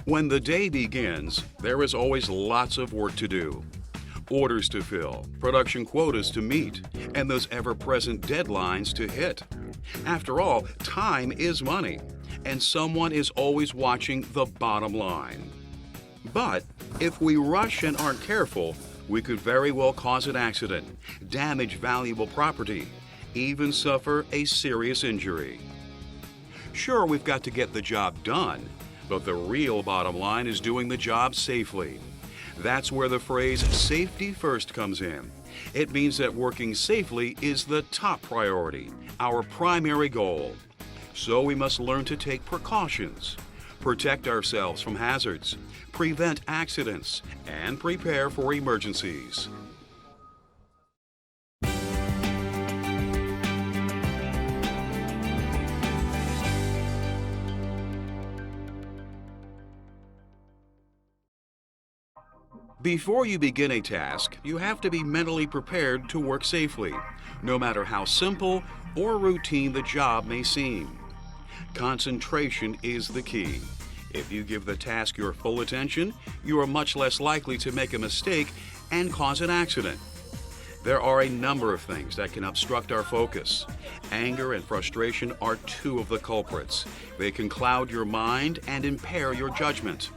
When the day begins, there is always lots of work to do. Orders to fill, production quotas to meet, and those ever-present deadlines to hit. After all, time is money, and someone is always watching the bottom line. But if we rush and aren't careful, we could very well cause an accident, damage valuable property, even suffer a serious injury. Sure, we've got to get the job done, but the real bottom line is doing the job safely. That's where the phrase safety first comes in. It means that working safely is the top priority, our primary goal. So we must learn to take precautions, protect ourselves from hazards, prevent accidents, and prepare for emergencies. Before you begin a task, you have to be mentally prepared to work safely, no matter how simple or routine the job may seem. Concentration is the key. If you give the task your full attention, you are much less likely to make a mistake and cause an accident. There are a number of things that can obstruct our focus. Anger and frustration are two of the culprits. They can cloud your mind and impair your judgment.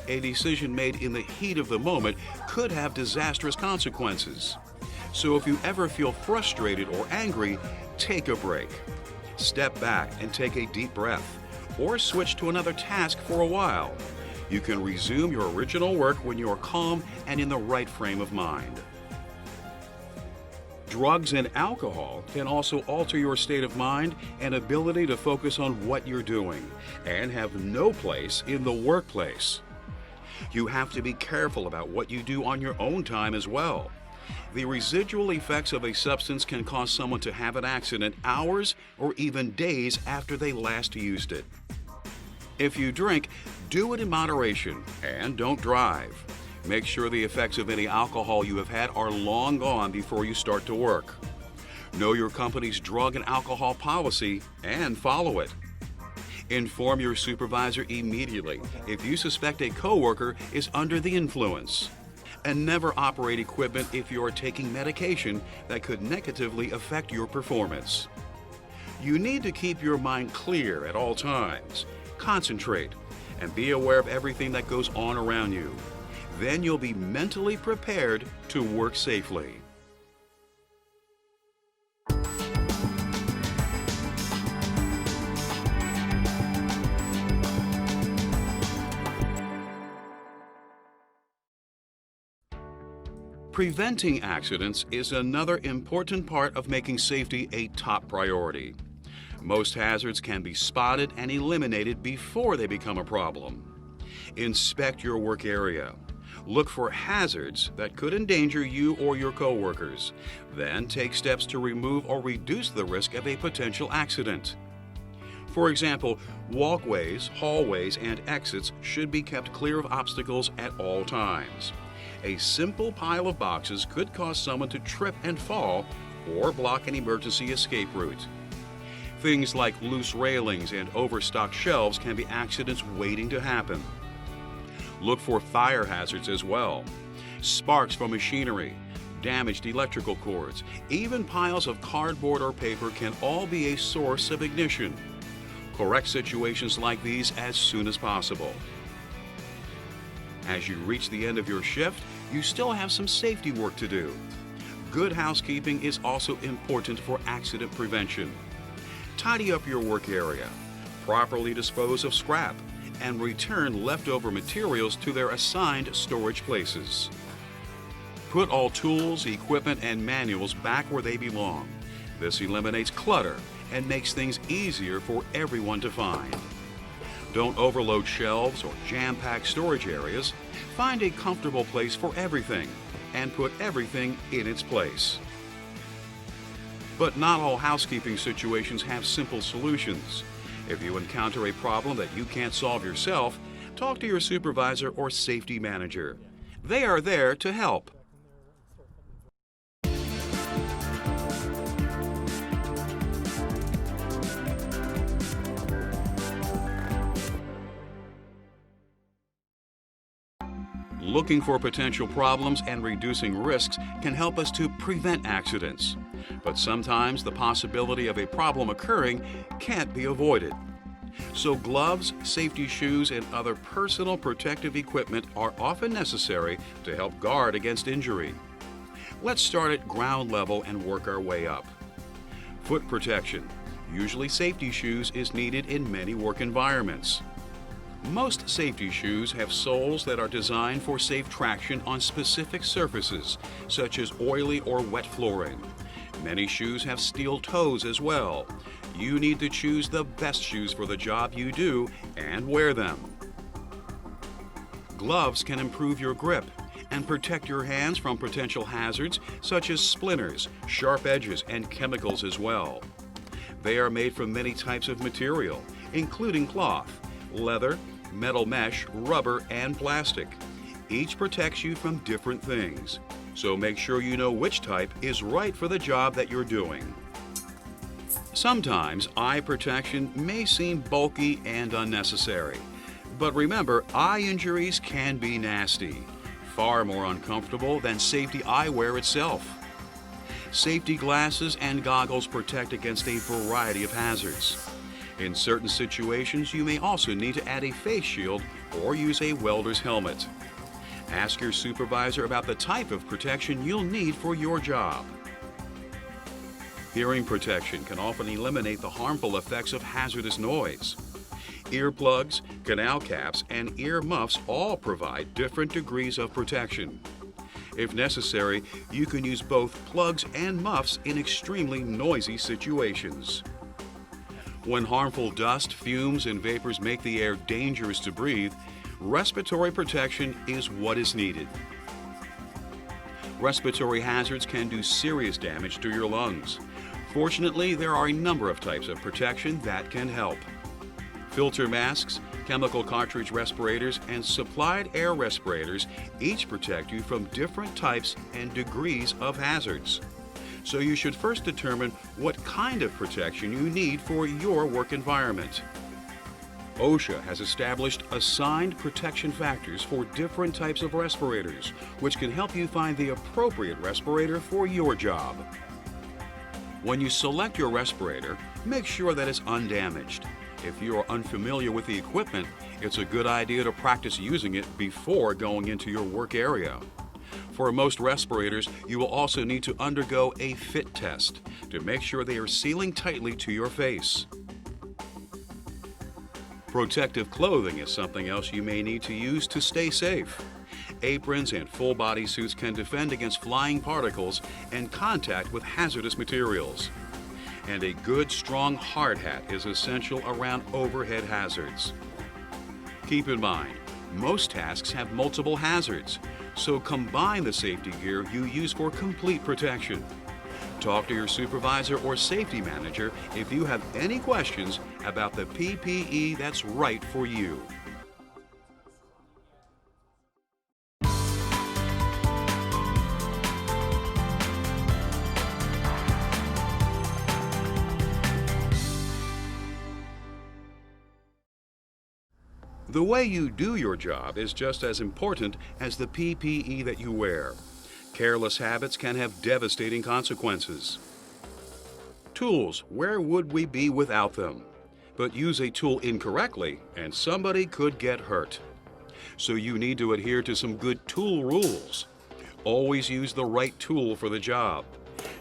A decision made in the heat of the moment could have disastrous consequences. So if you ever feel frustrated or angry, take a break. Step back and take a deep breath, or switch to another task for a while. You can resume your original work when you are calm and in the right frame of mind. Drugs and alcohol can also alter your state of mind and ability to focus on what you're doing, and have no place in the workplace. You have to be careful about what you do on your own time as well. The residual effects of a substance can cause someone to have an accident hours or even days after they last used it. If you drink, do it in moderation and don't drive. Make sure the effects of any alcohol you have had are long gone before you start to work. Know your company's drug and alcohol policy and follow it. Inform your supervisor immediately if you suspect a coworker is under the influence. And never operate equipment if you are taking medication that could negatively affect your performance. You need to keep your mind clear at all times. Concentrate and be aware of everything that goes on around you. Then you'll be mentally prepared to work safely. Preventing accidents is another important part of making safety a top priority. Most hazards can be spotted and eliminated before they become a problem. Inspect your work area. Look for hazards that could endanger you or your coworkers. Then take steps to remove or reduce the risk of a potential accident. For example, walkways, hallways, and exits should be kept clear of obstacles at all times. A simple pile of boxes could cause someone to trip and fall or block an emergency escape route. Things like loose railings and overstocked shelves can be accidents waiting to happen. Look for fire hazards as well. Sparks from machinery, damaged electrical cords, even piles of cardboard or paper can all be a source of ignition. Correct situations like these as soon as possible. As you reach the end of your shift, you still have some safety work to do. Good housekeeping is also important for accident prevention. Tidy up your work area, properly dispose of scrap, and return leftover materials to their assigned storage places. Put all tools, equipment, and manuals back where they belong. This eliminates clutter and makes things easier for everyone to find. Don't overload shelves or jam-pack storage areas. Find a comfortable place for everything and put everything in its place. But not all housekeeping situations have simple solutions. If you encounter a problem that you can't solve yourself, talk to your supervisor or safety manager. They are there to help. Looking for potential problems and reducing risks can help us to prevent accidents. But sometimes the possibility of a problem occurring can't be avoided. So gloves, safety shoes, and other personal protective equipment are often necessary to help guard against injury. Let's start at ground level and work our way up. Foot protection. Usually safety shoes is needed in many work environments. Most safety shoes have soles that are designed for safe traction on specific surfaces, such as oily or wet flooring. Many shoes have steel toes as well. You need to choose the best shoes for the job you do and wear them. Gloves can improve your grip and protect your hands from potential hazards such as splinters, sharp edges, and chemicals as well. They are made from many types of material, including cloth, leather, metal mesh, rubber, and plastic. Each protects you from different things, so make sure you know which type is right for the job that you're doing. Sometimes eye protection may seem bulky and unnecessary, but remember, eye injuries can be nasty, far more uncomfortable than safety eyewear itself. Safety glasses and goggles protect against a variety of hazards. In certain situations, you may also need to add a face shield or use a welder's helmet. Ask your supervisor about the type of protection you'll need for your job. Hearing protection can often eliminate the harmful effects of hazardous noise. Earplugs, canal caps, and ear muffs all provide different degrees of protection. If necessary, you can use both plugs and muffs in extremely noisy situations. When harmful dust, fumes, and vapors make the air dangerous to breathe, respiratory protection is what is needed. Respiratory hazards can do serious damage to your lungs. Fortunately, there are a number of types of protection that can help. Filter masks, chemical cartridge respirators, and supplied air respirators each protect you from different types and degrees of hazards. So you should first determine what kind of protection you need for your work environment. OSHA has established assigned protection factors for different types of respirators, which can help you find the appropriate respirator for your job. When you select your respirator, make sure that it's undamaged. If you are unfamiliar with the equipment, it's a good idea to practice using it before going into your work area. For most respirators, you will also need to undergo a fit test to make sure they are sealing tightly to your face. Protective clothing is something else you may need to use to stay safe. Aprons and full body suits can defend against flying particles and contact with hazardous materials. And a good, strong hard hat is essential around overhead hazards. Keep in mind, most tasks have multiple hazards, so combine the safety gear you use for complete protection. Talk to your supervisor or safety manager if you have any questions about the PPE that's right for you. The way you do your job is just as important as the PPE that you wear. Careless habits can have devastating consequences. Tools, where would we be without them? But use a tool incorrectly and somebody could get hurt. So you need to adhere to some good tool rules. Always use the right tool for the job.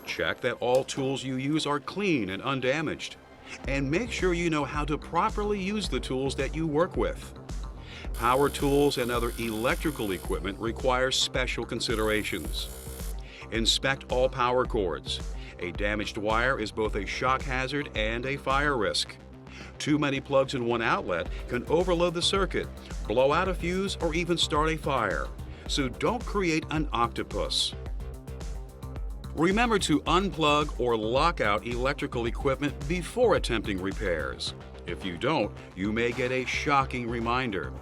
Check that all tools you use are clean and undamaged. And make sure you know how to properly use the tools that you work with. Power tools and other electrical equipment require special considerations. Inspect all power cords. A damaged wire is both a shock hazard and a fire risk. Too many plugs in one outlet can overload the circuit, blow out a fuse, or even start a fire. So don't create an octopus. Remember to unplug or lock out electrical equipment before attempting repairs. If you don't, you may get a shocking reminder.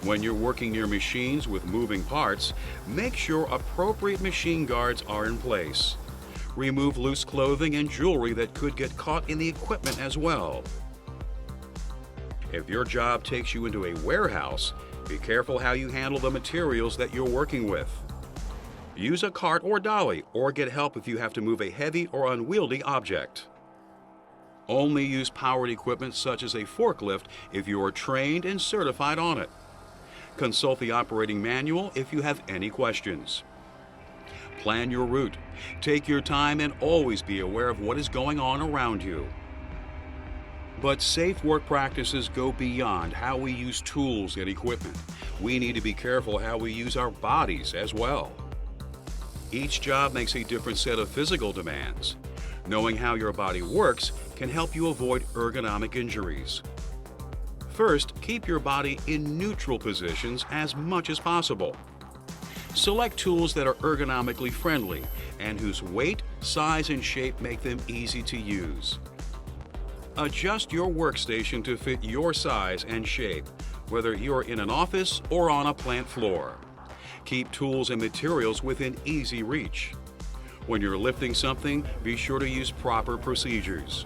When you're working near machines with moving parts, make sure appropriate machine guards are in place. Remove loose clothing and jewelry that could get caught in the equipment as well. If your job takes you into a warehouse, Be careful how you handle the materials that you're working with. Use a cart or dolly, or get help if you have to move a heavy or unwieldy object. Only use powered equipment such as a forklift if you are trained and certified on it. Consult the operating manual if you have any questions. Plan your route. Take your time and always be aware of what is going on around you. But safe work practices go beyond how we use tools and equipment. We need to be careful how we use our bodies as well. Each job makes a different set of physical demands. Knowing how your body works can help you avoid ergonomic injuries. First, keep your body in neutral positions as much as possible. Select tools that are ergonomically friendly and whose weight, size, and shape make them easy to use. Adjust your workstation to fit your size and shape, whether you're in an office or on a plant floor. Keep tools and materials within easy reach. When you're lifting something, be sure to use proper procedures.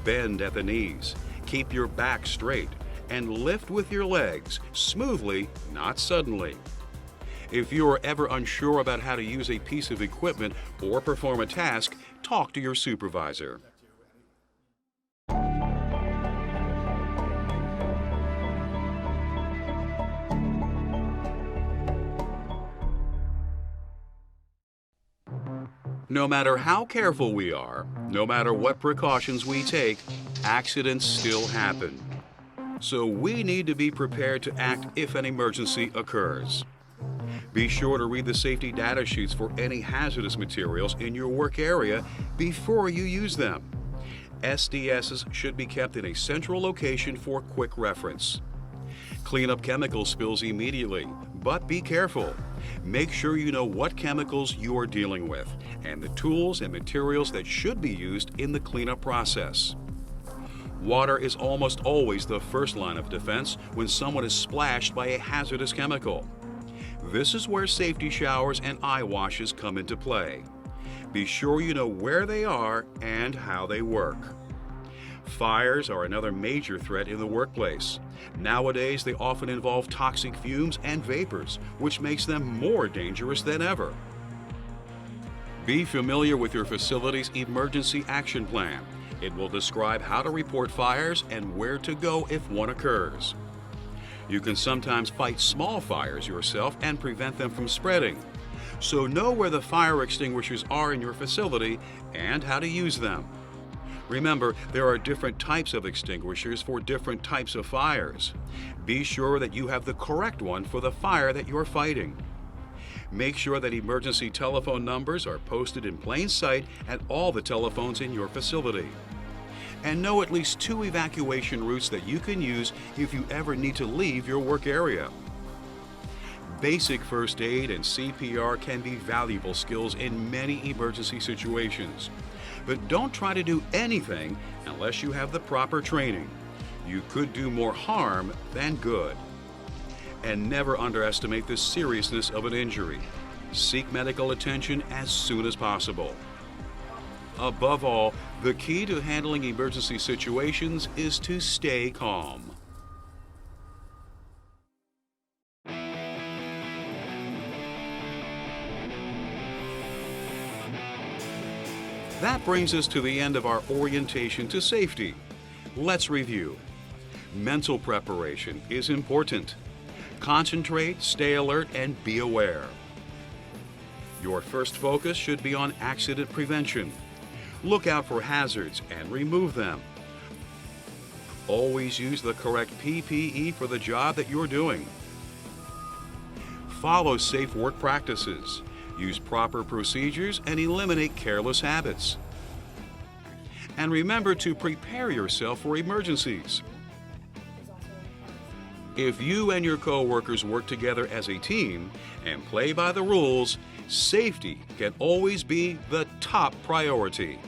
Bend at the knees, keep your back straight, and lift with your legs, smoothly, not suddenly. If you are ever unsure about how to use a piece of equipment or perform a task, talk to your supervisor. No matter how careful we are, no matter what precautions we take, accidents still happen. So we need to be prepared to act if an emergency occurs. Be sure to read the safety data sheets for any hazardous materials in your work area before you use them. SDSs should be kept in a central location for quick reference. Clean up chemical spills immediately, but be careful. Make sure you know what chemicals you are dealing with and the tools and materials that should be used in the cleanup process. Water is almost always the first line of defense when someone is splashed by a hazardous chemical. This is where safety showers and eye washes come into play. Be sure you know where they are and how they work. Fires are another major threat in the workplace. Nowadays, they often involve toxic fumes and vapors, which makes them more dangerous than ever. Be familiar with your facility's emergency action plan. It will describe how to report fires and where to go if one occurs. You can sometimes fight small fires yourself and prevent them from spreading. So know where the fire extinguishers are in your facility and how to use them. Remember, there are different types of extinguishers for different types of fires. Be sure that you have the correct one for the fire that you're fighting. Make sure that emergency telephone numbers are posted in plain sight at all the telephones in your facility. And know at least 2 evacuation routes that you can use if you ever need to leave your work area. Basic first aid and CPR can be valuable skills in many emergency situations. But don't try to do anything unless you have the proper training. You could do more harm than good. And never underestimate the seriousness of an injury. Seek medical attention as soon as possible. Above all, the key to handling emergency situations is to stay calm. That brings us to the end of our orientation to safety. Let's review. Mental preparation is important. Concentrate, stay alert, and be aware. Your first focus should be on accident prevention. Look out for hazards and remove them. Always use the correct PPE for the job that you're doing. Follow safe work practices. Use proper procedures and eliminate careless habits. And remember to prepare yourself for emergencies. If you and your coworkers work together as a team and play by the rules, safety can always be the top priority.